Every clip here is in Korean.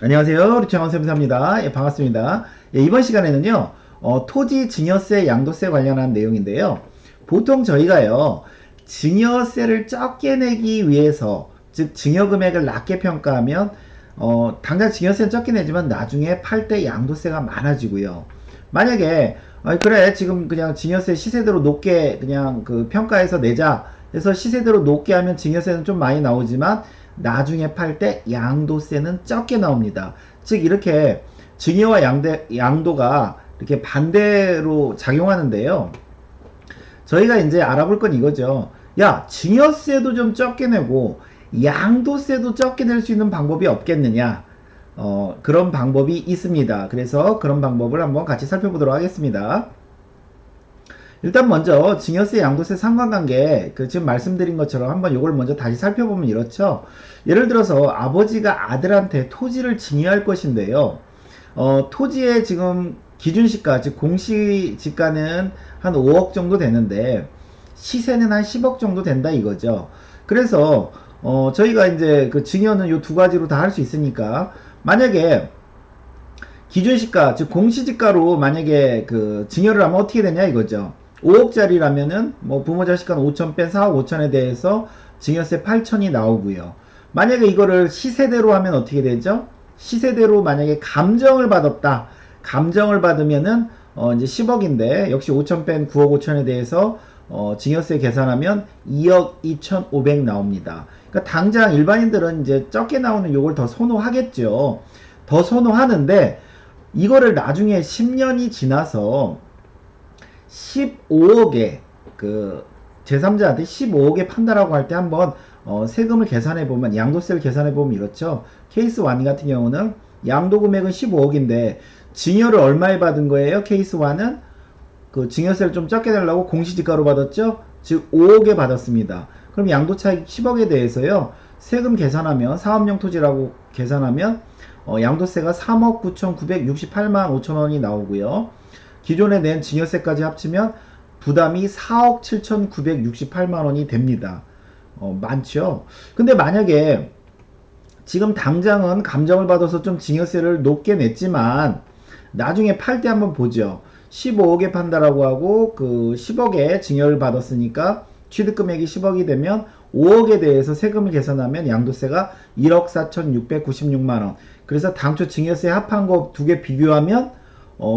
안녕하세요. 우리 최강원쌤입니다. 예, 반갑습니다. 예, 이번 시간에는요, 토지 증여세, 양도세 관련한 내용인데요. 보통 저희가요, 증여세를 적게 내기 위해서, 즉, 증여금액을 낮게 평가하면, 당장 증여세는 적게 내지만 나중에 팔 때 양도세가 많아지고요. 만약에, 그래, 지금 그냥 증여세 시세대로 높게 그냥 그 평가해서 내자. 그래서 시세대로 높게 하면 증여세는 좀 많이 나오지만, 나중에 팔 때 양도세는 적게 나옵니다. 즉 이렇게 증여와 양도가 이렇게 반대로 작용하는데요. 저희가 이제 알아볼 건 이거죠. 야, 증여세도 좀 적게 내고 양도세도 적게 낼 수 있는 방법이 없겠느냐? 그런 방법이 있습니다. 그래서 그런 방법을 한번 같이 살펴보도록 하겠습니다. 일단 먼저 증여세 양도세 상관관계 지금 말씀드린 것처럼 한번 이걸 먼저 다시 살펴보면 이렇죠. 예를 들어서 아버지가 아들한테 토지를 증여할 것인데요. 토지의 지금 기준시가 즉 공시지가는 한 5억 정도 되는데 시세는 한 10억 정도 된다 이거죠. 그래서 저희가 이제 그 증여는 요 두 가지로 다 할 수 있으니까 만약에 기준시가 즉 공시지가로 만약에 그 증여를 하면 어떻게 되냐 이거죠. 5억짜리라면은 뭐 부모 자식 간 5천 뺀 4억 5천에 대해서 증여세 8천이 나오고요. 만약에 이거를 시세대로 하면 어떻게 되죠? 시세대로 만약에 감정을 받았다. 감정을 받으면은 이제 10억인데 역시 5천 뺀 9억 5천에 대해서 증여세 계산하면 2억 2,500 나옵니다. 그러니까 당장 일반인들은 이제 적게 나오는 요걸 더 선호하겠죠. 더 선호하는데 이거를 나중에 10년이 지나서 15억에 그 제3자한테 15억에 판다라고 할 때 한번 세금을 계산해 보면 양도세를 계산해 보면 이렇죠. 케이스 1 같은 경우는 양도 금액은 15억인데 증여를 얼마에 받은 거예요? 케이스 1은 그 증여세를 좀 적게 내려고 공시지가로 받았죠. 즉 5억에 받았습니다. 그럼 양도 차익 10억에 대해서요. 세금 계산하면 사업용 토지라고 계산하면 양도세가 3억 9,968만 5천 원이 나오고요. 기존에 낸 증여세까지 합치면 부담이 4억 7,968만 원이 됩니다. 많죠? 근데 만약에 지금 당장은 감정을 받아서 좀 증여세를 높게 냈지만 나중에 팔 때 한번 보죠. 15억에 판다라고 하고 그 10억에 증여를 받았으니까 취득금액이 10억이 되면 5억에 대해서 세금을 계산하면 양도세가 1억 4,696만원. 그래서 당초 증여세 합한 거 두 개 비교하면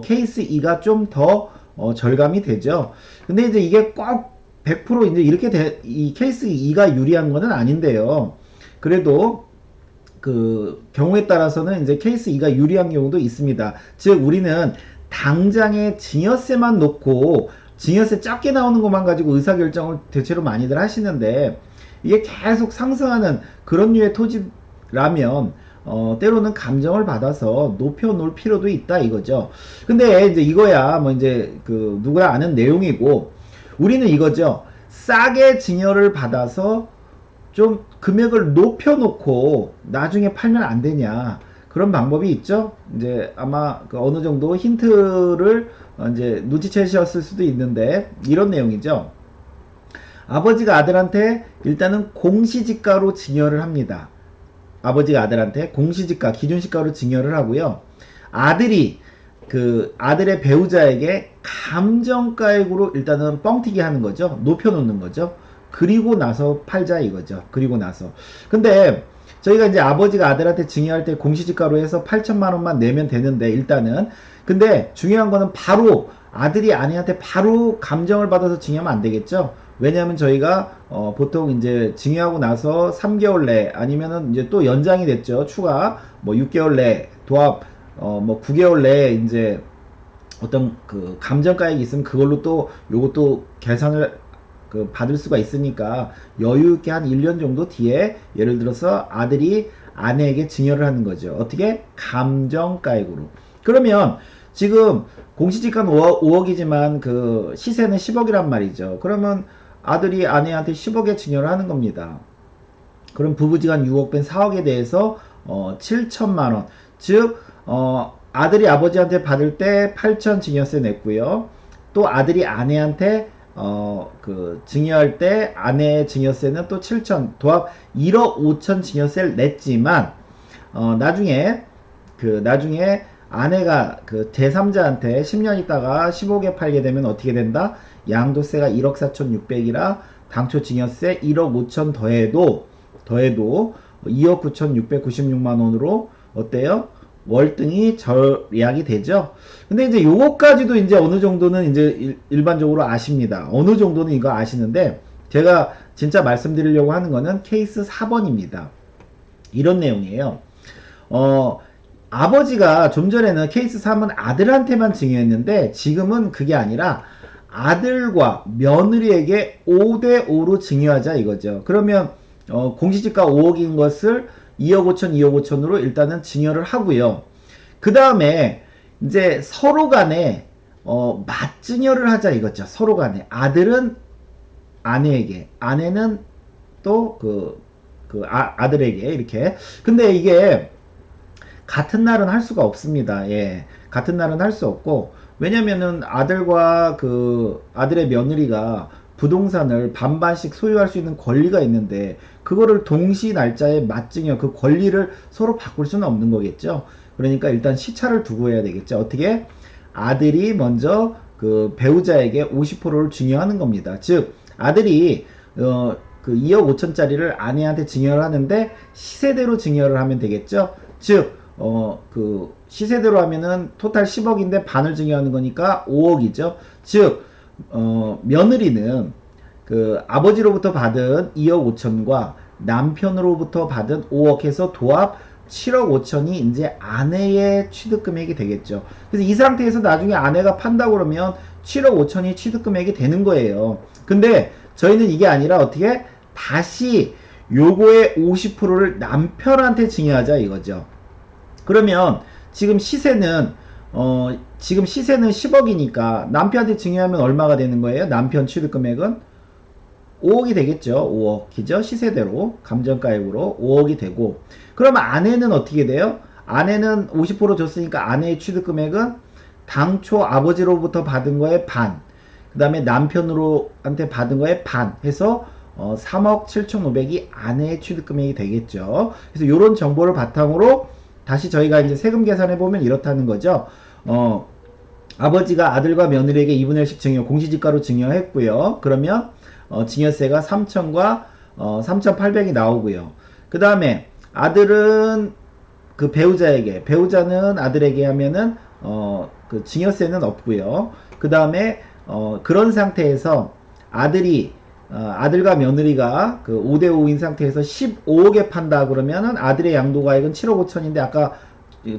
케이스 2가 좀 더 절감이 되죠. 근데 이제 이게 꼭 100% 이제 이렇게 이 케이스 2가 유리한 거는 아닌데요. 그래도 그 경우에 따라서는 이제 케이스 2가 유리한 경우도 있습니다. 즉 우리는 당장에 증여세만 놓고 증여세 적게 나오는 것만 가지고 의사결정을 대체로 많이들 하시는데 이게 계속 상승하는 그런 류의 토지라면 때로는 감정을 받아서 높여 놓을 필요도 있다 이거죠. 근데 이제 이거야 뭐 이제 그 누가 아는 내용이고 우리는 이거죠. 싸게 증여를 받아서 좀 금액을 높여놓고 나중에 팔면 안 되냐 그런 방법이 있죠. 이제 아마 그 어느 정도 힌트를 이제 눈치채셨을 수도 있는데 이런 내용이죠. 아버지가 아들한테 일단은 공시지가로 증여를 합니다. 아버지가 아들한테 공시지가 기준시가로 증여를 하고요. 아들이 그 아들의 배우자에게 감정가액으로 일단은 뻥튀기 하는 거죠. 높여놓는 거죠. 그리고 나서 팔자 이거죠. 그리고 나서. 근데 저희가 이제 아버지가 아들한테 증여할 때 공시지가로 해서 8천만 원만 내면 되는데 일단은 근데 중요한 거는 바로 아들이 아내한테 바로 감정을 받아서 증여하면 안 되겠죠. 왜냐하면 저희가 보통 이제 증여하고 나서 3개월 내 아니면은 이제 또 연장이 됐죠. 추가 뭐 6개월 내 도합 뭐 9개월 내에 이제 어떤 그 감정가액이 있으면 그걸로 또 요것도 계산을 그 받을 수가 있으니까 여유 있게 한 1년 정도 뒤에 예를 들어서 아들이 아내에게 증여를 하는 거죠. 어떻게? 감정가액으로. 그러면 지금 공시지가는 5억이지만 그 시세는 10억이란 말이죠. 그러면 아들이 아내한테 10억에 증여를 하는 겁니다. 그럼 부부지간 6억 뺀 4억에 대해서 7천만 원. 즉 아들이 아버지한테 받을 때 8천 증여세 냈고요. 또 아들이 아내한테 그 증여할 때 아내의 증여세는 또 7천 도합 1억 5천 증여세를 냈지만 나중에 그 나중에 아내가 그 제3자한테 10년 있다가 15개 팔게 되면 어떻게 된다? 양도세가 1억 4,600이라 당초 증여세 1억 5천 더해도 2억 9,696만 원으로 어때요? 월등히 절약이 되죠. 근데 이제 요거까지도 이제 어느 정도는 이제 일반적으로 아십니다. 어느 정도는 이거 아시는데 제가 진짜 말씀드리려고 하는 거는 케이스 4번입니다. 이런 내용이에요. 아버지가 좀 전에는 케이스 3은 아들한테만 증여했는데 지금은 그게 아니라 아들과 며느리에게 5대5로 증여하자 이거죠. 그러면 공시지가 5억인 것을 2억 5천, 2억 5천으로 일단은 증여를 하고요. 그 다음에 이제 서로 간에 맞증여를 하자 이거죠. 서로 간에 아들은 아내에게, 아내는 또 아들에게 이렇게. 근데 이게 같은 날은 할 수가 없습니다. 예. 같은 날은 할 수 없고, 왜냐면은 아들과 아들의 며느리가 부동산을 반반씩 소유할 수 있는 권리가 있는데, 그거를 동시 날짜에 맞증여, 그 권리를 서로 바꿀 수는 없는 거겠죠. 그러니까 일단 시차를 두고 해야 되겠죠. 어떻게? 아들이 먼저 그 배우자에게 50%를 증여하는 겁니다. 즉, 아들이, 그 2억 5천짜리를 아내한테 증여를 하는데, 시세대로 증여를 하면 되겠죠. 즉, 그 시세대로 하면은 토탈 10억인데 반을 증여하는 거니까 5억이죠. 즉 며느리는 그 아버지로부터 받은 2억 5천과 남편으로부터 받은 5억 해서 도합 7억 5천이 이제 아내의 취득금액이 되겠죠. 그래서 이 상태에서 나중에 아내가 판다 그러면 7억 5천이 취득금액이 되는 거예요. 근데 저희는 이게 아니라 어떻게 다시 요거의 50%를 남편한테 증여하자 이거죠. 그러면 지금 시세는 10억이니까 남편한테 증여하면 얼마가 되는 거예요? 남편 취득금액은 5억이 되겠죠. 5억이죠. 시세대로 감정가액으로 5억이 되고, 그러면 아내는 어떻게 돼요? 아내는 50% 줬으니까 아내의 취득금액은 당초 아버지로부터 받은 거의 반, 그 다음에 남편으로한테 받은 거의 반 해서 3억 7,500이 아내의 취득금액이 되겠죠. 그래서 이런 정보를 바탕으로 다시 저희가 이제 세금 계산해 보면 이렇다는 거죠. 아버지가 아들과 며느리에게 2분의 1씩 증여, 공시지가로 증여했고요. 그러면 증여세가 3천과 3,800이 나오고요. 그 다음에 아들은 그 배우자는 아들에게 하면은 그 증여세는 없고요. 그 다음에 그런 상태에서 아들과 며느리가 그 5대5인 상태에서 15억에 판다 그러면은 아들의 양도가액은 7억 5천인데 아까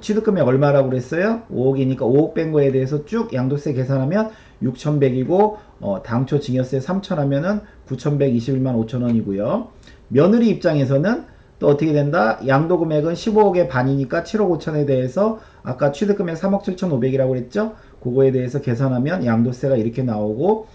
취득금액 얼마라고 그랬어요? 5억이니까 5억 뺀 거에 대해서 쭉 양도세 계산하면 6,100이고 당초 증여세 3,000 하면은 9,121만 5천 원이고요. 며느리 입장에서는 또 어떻게 된다? 양도금액은 15억의 반이니까 7억 5천에 대해서 아까 취득금액 3억 7,500이라고 그랬죠? 그거에 대해서 계산하면 양도세가 이렇게 나오고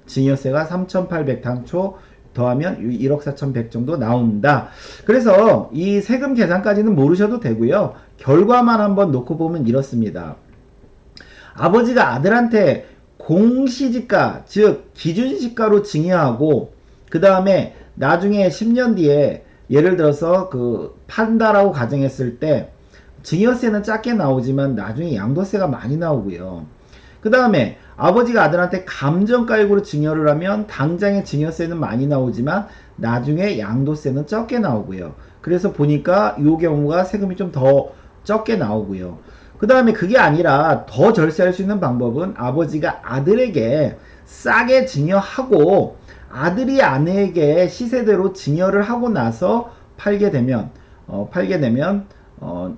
증여세가 3,800 당초 더하면 1억 4,100 정도 나온다. 그래서 이 세금 계산까지는 모르셔도 되고요. 결과만 한번 놓고 보면 이렇습니다. 아버지가 아들한테 공시지가, 즉 기준시가로 증여하고 그 다음에 나중에 10년 뒤에 예를 들어서 판다라고 가정했을 때 증여세는 작게 나오지만 나중에 양도세가 많이 나오고요. 그 다음에 아버지가 아들한테 감정가액으로 증여를 하면 당장의 증여세는 많이 나오지만 나중에 양도세는 적게 나오고요. 그래서 보니까 이 경우가 세금이 좀 더 적게 나오고요. 그 다음에 그게 아니라 더 절세할 수 있는 방법은 아버지가 아들에게 싸게 증여하고 아들이 아내에게 시세대로 증여를 하고 나서 팔게 되면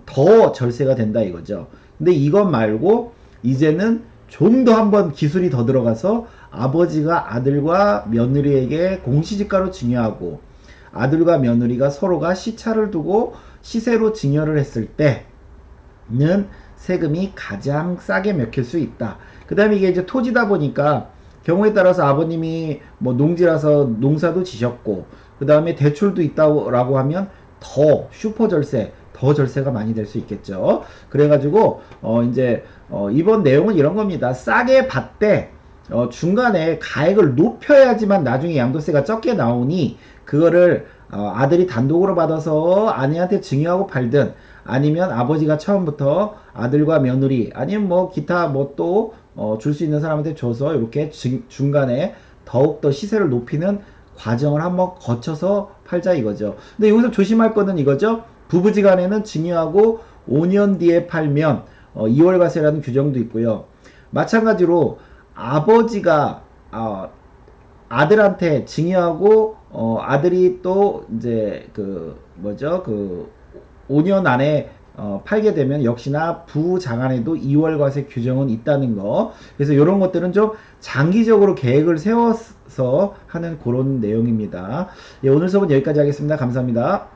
더 절세가 된다 이거죠. 근데 이것 말고 이제는 좀 더 한번 기술이 더 들어가서 아버지가 아들과 며느리에게 공시지가로 증여하고 아들과 며느리가 서로가 시차를 두고 시세로 증여를 했을 때는 세금이 가장 싸게 먹힐 수 있다. 그 다음에 이게 이제 토지다 보니까 경우에 따라서 아버님이 뭐 농지라서 농사도 지셨고 그 다음에 대출도 있다고 하면 더 슈퍼절세, 더 절세가 많이 될 수 있겠죠. 그래가지고 이제 이번 내용은 이런 겁니다. 싸게 받되 중간에 가액을 높여야지만 나중에 양도세가 적게 나오니 그거를 아들이 단독으로 받아서 아내한테 증여하고 팔든 아니면 아버지가 처음부터 아들과 며느리 아니면 뭐 기타 뭐 또 줄 수 있는 사람한테 줘서 이렇게 중간에 더욱더 시세를 높이는 과정을 한번 거쳐서 팔자 이거죠. 근데 여기서 조심할 거는 이거죠. 부부지간에는 증여하고 5년 뒤에 팔면 2월과세라는 규정도 있고요. 마찬가지로 아버지가 아들한테 증여하고 아들이 또 이제 그 뭐죠 그 5년 안에 팔게 되면 역시나 부장안에도 2월 과세 규정은 있다는 거. 그래서 이런 것들은 좀 장기적으로 계획을 세워서 하는 그런 내용입니다. 예, 오늘 수업은 여기까지 하겠습니다. 감사합니다.